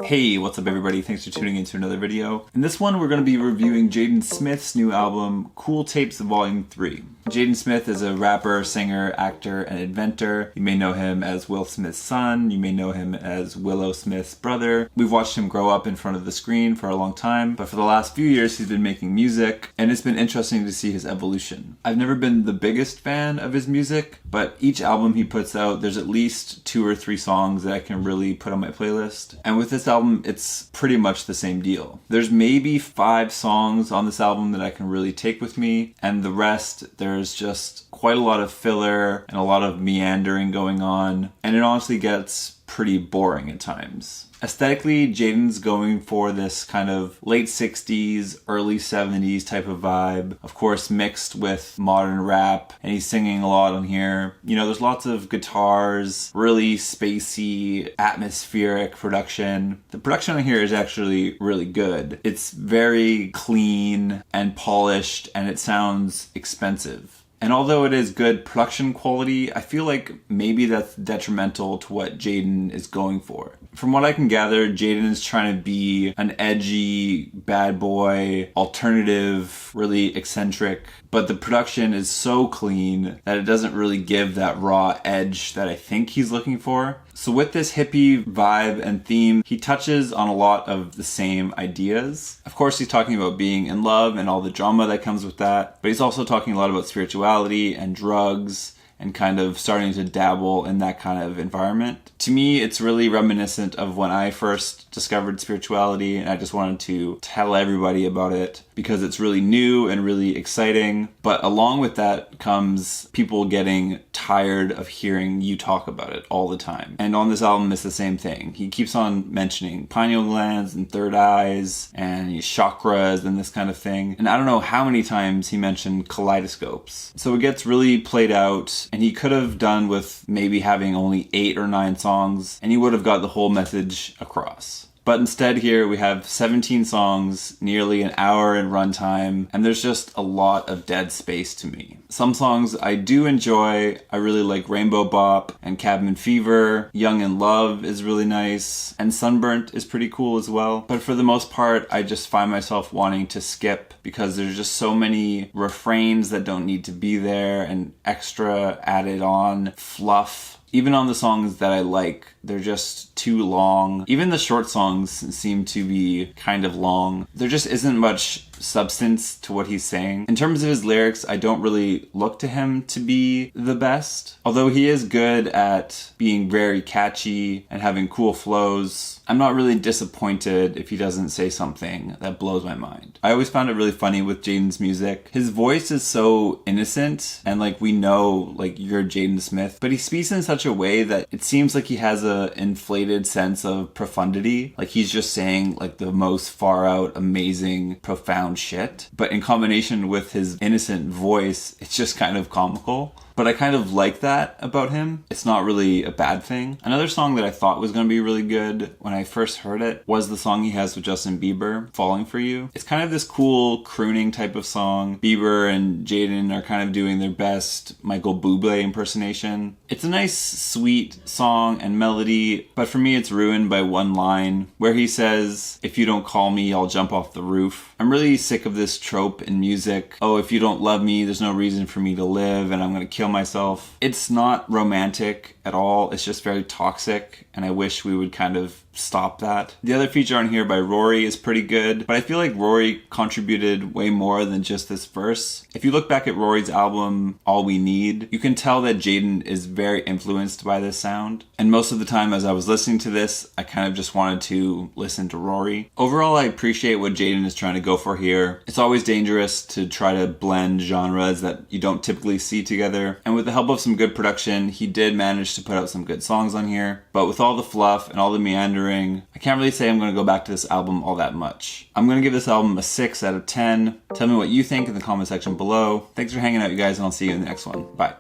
Hey, what's up everybody? Thanks for tuning into another video. In this one, we're going to be reviewing Jaden Smith's new album, Cool Tapes Vol. 3. Jaden Smith is a rapper, singer, actor, and inventor. You may know him as Will Smith's son. You may know him as Willow Smith's brother. We've watched him grow up in front of the screen for a long time, but for the last few years, he's been making music, and it's been interesting to see his evolution. I've never been the biggest fan of his music, but each album he puts out, there's at least 2 or 3 songs that I can really put on my playlist. And with this album, it's pretty much the same deal. There's maybe 5 songs on this album that I can really take with me, and the rest, there's just quite a lot of filler and a lot of meandering going on, and it honestly gets pretty boring at times. Aesthetically, Jaden's going for this kind of late 60s, early 70s type of vibe, of course mixed with modern rap, and he's singing a lot on here. You know, there's lots of guitars, really spacey, atmospheric production. The production on here is actually really good. It's very clean and polished, and it sounds expensive. And although it is good production quality, I feel like maybe that's detrimental to what Jaden is going for. From what I can gather, Jaden is trying to be an edgy, bad boy, alternative, really eccentric, but the production is so clean that it doesn't really give that raw edge that I think he's looking for. So with this hippie vibe and theme, he touches on a lot of the same ideas. Of course, he's talking about being in love and all the drama that comes with that, but he's also talking a lot about spirituality and drugs and kind of starting to dabble in that kind of environment. To me, it's really reminiscent of when I first discovered spirituality, and I just wanted to tell everybody about it because it's really new and really exciting. But along with that comes people getting tired of hearing you talk about it all the time. And on this album, it's the same thing. He keeps on mentioning pineal glands and third eyes and chakras and this kind of thing. And I don't know how many times he mentioned kaleidoscopes. So it gets really played out, and he could have done with maybe having only 8 or 9 songs, and he would have got the whole message across. But instead here we have 17 songs, nearly an hour in runtime, and there's just a lot of dead space to me. Some songs I do enjoy. I really like Rainbow Bop and Cabin Fever. Young in Love is really nice, and Sunburnt is pretty cool as well. But for the most part, I just find myself wanting to skip because there's just so many refrains that don't need to be there and extra added on fluff. Even on the songs that I like, they're just too long. Even the short songs seem to be kind of long. There just isn't much substance to what he's saying. In terms of his lyrics, I don't really look to him to be the best. Although he is good at being very catchy and having cool flows, I'm not really disappointed if he doesn't say something that blows my mind. I always found it really funny with Jaden's music. His voice is so innocent, and like we know like you're Jaden Smith, but he speaks in such a way that it seems like he has a inflated sense of profundity. Like he's just saying like the most far out, amazing, profound shit. But in combination with his innocent voice, it's just kind of comical. But I kind of like that about him. It's not really a bad thing. Another song that I thought was going to be really good when I first heard it was the song he has with Justin Bieber, Falling For You. It's kind of this cool crooning type of song. Bieber and Jaden are kind of doing their best Michael Bublé impersonation. It's a nice, sweet song and melody, but for me it's ruined by one line where he says, "If you don't call me, I'll jump off the roof." I'm really sick of this trope in music. Oh, if you don't love me, there's no reason for me to live, and I'm going to kill myself. It's not romantic at all. It's just very toxic, and I wish we would kind of stop that. The other feature on here by Rory is pretty good, but I feel like Rory contributed way more than just this verse. If you look back at Rory's album, All We Need, you can tell that Jaden is very influenced by this sound. And most of the time as I was listening to this, I kind of just wanted to listen to Rory. Overall, I appreciate what Jaden is trying to go for here. It's always dangerous to try to blend genres that you don't typically see together. And with the help of some good production, he did manage to put out some good songs on here. But with all the fluff and all the meandering, I can't really say I'm going to go back to this album all that much. I'm going to give this album a 6 out of 10. Tell me what you think in the comment section below. Thanks for hanging out, you guys, and I'll see you in the next one. Bye.